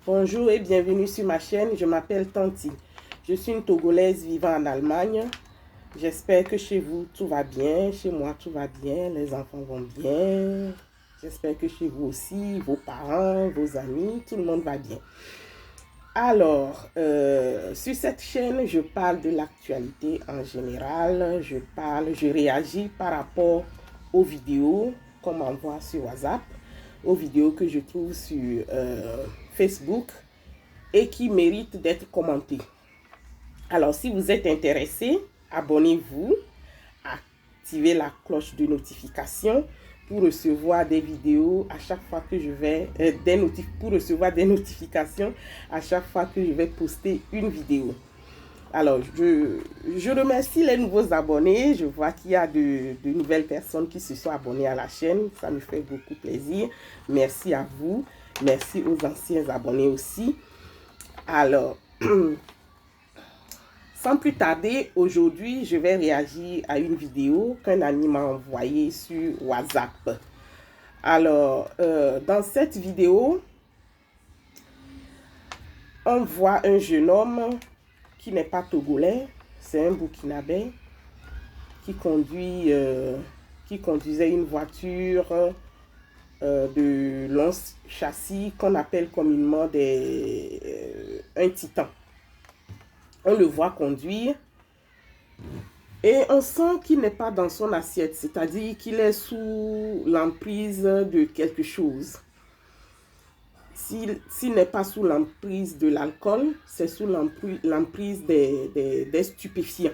Bonjour et bienvenue sur ma chaîne, je m'appelle Tanti. Je suis une Togolaise vivant en Allemagne. J'espère que chez vous tout va bien, chez moi tout va bien, les enfants vont bien. J'espère que chez vous aussi, vos parents, vos amis, tout le monde va bien. Alors, sur cette chaîne, je parle de l'actualité en général. Je réagis par rapport aux vidéos qu'on m'envoie sur WhatsApp, aux vidéos que je trouve sur Facebook et qui méritent d'être commentées. Alors, si vous êtes intéressé, abonnez-vous, activez la cloche de notification pour recevoir des vidéos à chaque fois que je vais, pour recevoir des notifications à chaque fois que je vais poster une vidéo. Alors, je remercie les nouveaux abonnés. Je vois qu'il y a de nouvelles personnes qui se sont abonnées à la chaîne. Ça me fait beaucoup plaisir. Merci à vous. Merci aux anciens abonnés aussi. Alors, sans plus tarder, aujourd'hui, je vais réagir à une vidéo qu'un ami m'a envoyée sur WhatsApp. Alors, dans cette vidéo, on voit un jeune homme qui n'est pas togolais, c'est un Burkinabé qui conduisait une voiture de long châssis qu'on appelle communément un Titan. On le voit conduire et on sent qu'il n'est pas dans son assiette, c'est-à-dire qu'il est sous l'emprise de quelque chose. S'il n'est pas sous l'emprise de l'alcool, c'est sous l'emprise des stupéfiants.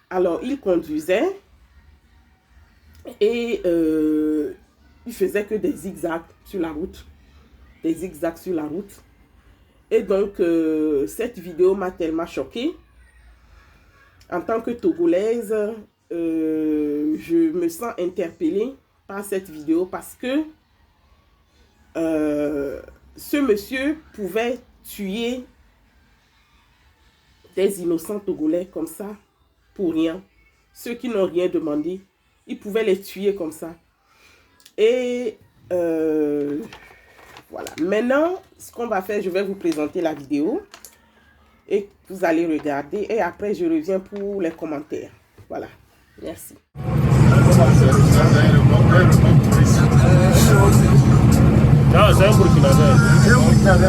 Alors, il conduisait et il faisait que des zigzags sur la route. Des zigzags sur la route. Et donc, cette vidéo m'a tellement choquée. En tant que Togolaise, je me sens interpellée par cette vidéo parce que ce monsieur pouvait tuer des innocents Togolais comme ça, pour rien. Ceux qui n'ont rien demandé, il pouvait les tuer comme ça. Et voilà. Maintenant, ce qu'on va faire, je vais vous présenter la vidéo et vous allez regarder et après je reviens pour les commentaires. Voilà. Merci. Ah, c'est un Burkinabé. C'est un Burkinabé.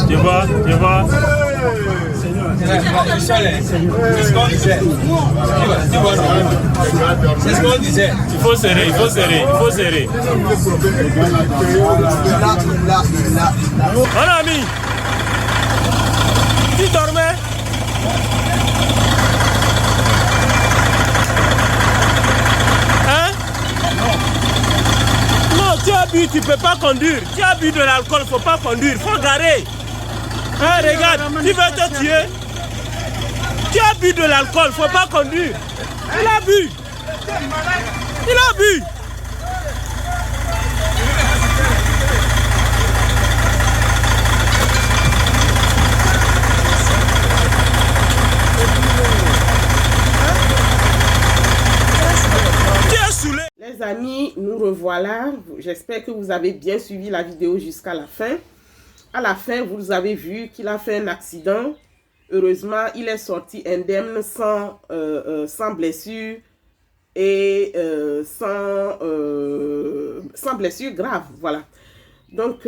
Tu vois. C'est ce qu'on disait. C'est ce qu'on disait. Il faut serrer. Mon ami, tu dormais? Hein? Non, tu as bu, tu peux pas conduire. Tu as bu de l'alcool, faut pas conduire, faut garer. Hein, regarde, tu veux te tuer? Tu as bu de l'alcool, faut pas conduire. Il a bu. Tu es saoulé. Les amis, nous revoilà. J'espère que vous avez bien suivi la vidéo jusqu'à la fin. À la fin, vous avez vu qu'il a fait un accident. Heureusement, il est sorti indemne sans blessure et sans blessure grave. Voilà. Donc,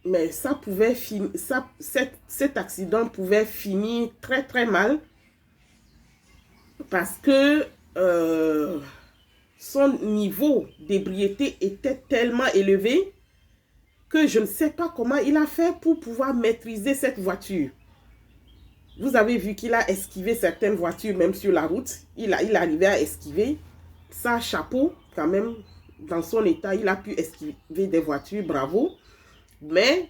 mais ça pouvait finir, cet accident pouvait finir très très mal parce que son niveau d'ébriété était tellement élevé que je ne sais pas comment il a fait pour pouvoir maîtriser cette voiture. Vous avez vu qu'il a esquivé certaines voitures, même sur la route. Il arrivait à esquiver. Ça, chapeau, quand même, dans son état, il a pu esquiver des voitures, bravo. Mais,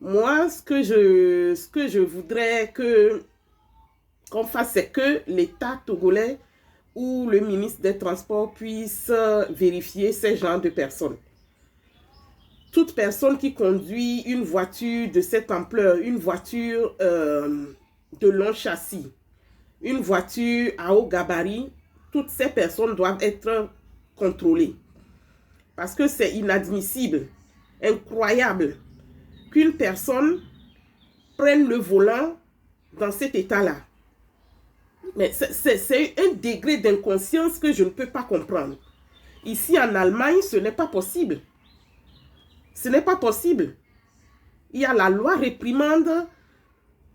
moi, ce que je voudrais qu'on fasse, c'est que l'État togolais ou le ministre des Transports puisse vérifier ces genres de personnes. Toute personne qui conduit une voiture de cette ampleur, une voiture de long châssis, une voiture à haut gabarit, toutes ces personnes doivent être contrôlées. Parce que c'est inadmissible, incroyable, qu'une personne prenne le volant dans cet état-là. Mais c'est un degré d'inconscience que je ne peux pas comprendre. Ici en Allemagne, ce n'est pas possible. Ce n'est pas possible. Il y a la loi réprimande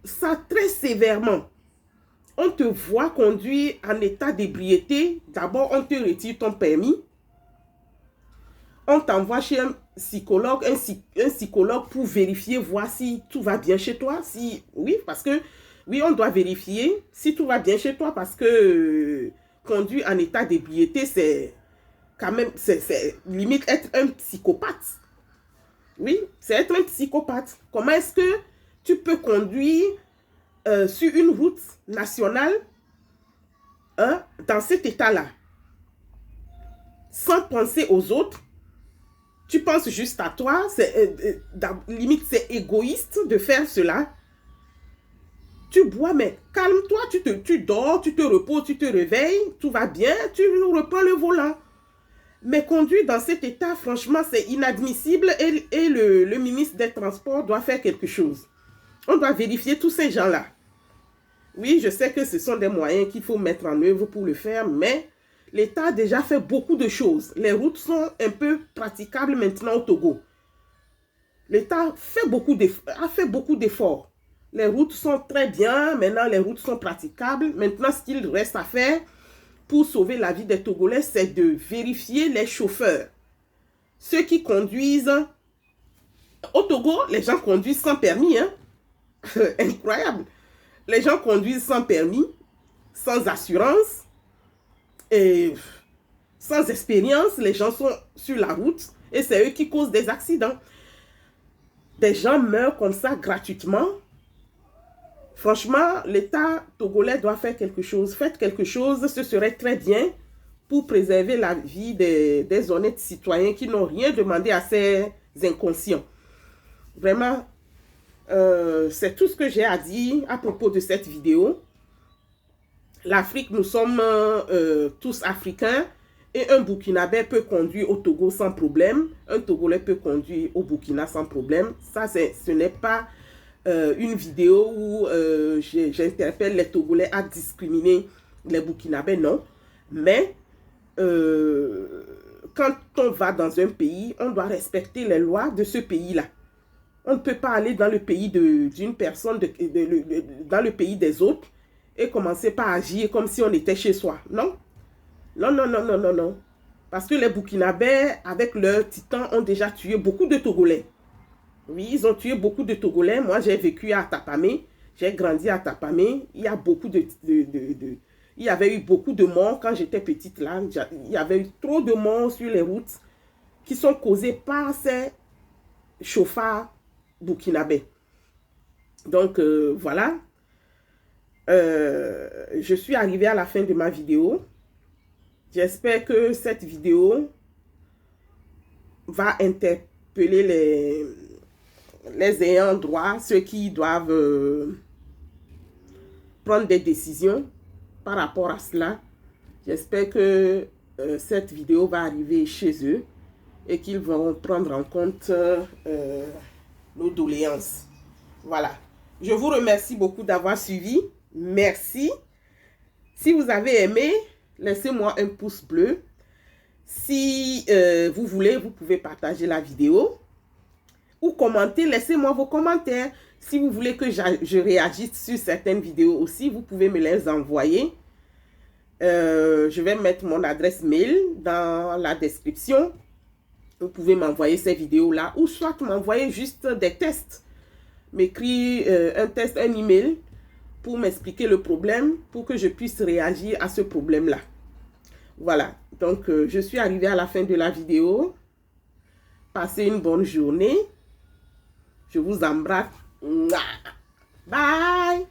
ça très sévèrement. On te voit conduire en état d'ébriété. D'abord, on te retire ton permis. On t'envoie chez un psychologue pour vérifier, voir si tout va bien chez toi. Oui, parce que, oui, on doit vérifier si tout va bien chez toi parce que conduire en état d'ébriété, c'est quand même, c'est limite être un psychopathe. Oui, c'est être un psychopathe. Comment est-ce que tu peux conduire sur une route nationale dans cet état-là? Sans penser aux autres. Tu penses juste à toi. Limite, c'est égoïste de faire cela. Tu bois, mais calme-toi. Tu dors, tu te reposes, tu te réveilles. Tout va bien, tu reprends le volant. Mais conduire dans cet état, franchement, c'est inadmissible et le ministre des Transports doit faire quelque chose. On doit vérifier tous ces gens-là. Oui, je sais que ce sont des moyens qu'il faut mettre en œuvre pour le faire, mais l'État a déjà fait beaucoup de choses. Les routes sont un peu praticables maintenant au Togo. L'État a fait beaucoup d'efforts. Les routes sont très bien, maintenant les routes sont praticables. Maintenant, ce qu'il reste à faire pour sauver la vie des Togolais, c'est de vérifier les chauffeurs. Ceux qui conduisent... Au Togo, les gens conduisent sans permis. Hein? Incroyable. Les gens conduisent sans permis, sans assurance, et sans expérience. Les gens sont sur la route et c'est eux qui causent des accidents. Des gens meurent comme ça gratuitement. Franchement, l'État togolais doit faire quelque chose. Faites quelque chose, ce serait très bien pour préserver la vie des honnêtes citoyens qui n'ont rien demandé à ces inconscients. Vraiment, c'est tout ce que j'ai à dire à propos de cette vidéo. L'Afrique, nous sommes tous africains et un Burkinabé peut conduire au Togo sans problème. Un Togolais peut conduire au Burkina sans problème. Ça, ce n'est pas... une vidéo où j'interpelle les Togolais à discriminer les Burkinabés, non. Mais quand on va dans un pays, on doit respecter les lois de ce pays-là. On ne peut pas aller dans le pays d'une personne, dans le pays des autres et commencer par agir comme si on était chez soi. Non. Non, non, non, non, non, non. Parce que les Burkinabés, avec leurs titans, ont déjà tué beaucoup de Togolais. Oui, ils ont tué beaucoup de Togolais. Moi, j'ai vécu à Tapamé. J'ai grandi à Tapamé. Il y a beaucoup il y avait eu beaucoup de morts quand j'étais petite là. Il y avait eu trop de morts sur les routes qui sont causées par ces chauffards burkinabés. Donc, voilà. Je suis arrivée à la fin de ma vidéo. J'espère que cette vidéo va interpeller les ayants droit, ceux qui doivent prendre des décisions par rapport à cela. J'espère que cette vidéo va arriver chez eux et qu'ils vont prendre en compte nos doléances. Voilà. Je vous remercie beaucoup d'avoir suivi. Merci. Si vous avez aimé, laissez-moi un pouce bleu. Si vous voulez, vous pouvez partager la vidéo ou commenter. Laissez-moi vos commentaires. Si vous voulez que je réagisse sur certaines vidéos aussi, vous pouvez me les envoyer. Je vais mettre mon adresse mail dans la description. Vous pouvez m'envoyer ces vidéos-là ou soit m'envoyer juste des tests. M'écrire un test, un email pour m'expliquer le problème, pour que je puisse réagir à ce problème-là. Voilà, donc je suis arrivée à la fin de la vidéo. Passez une bonne journée. Je vous embrasse. Bye!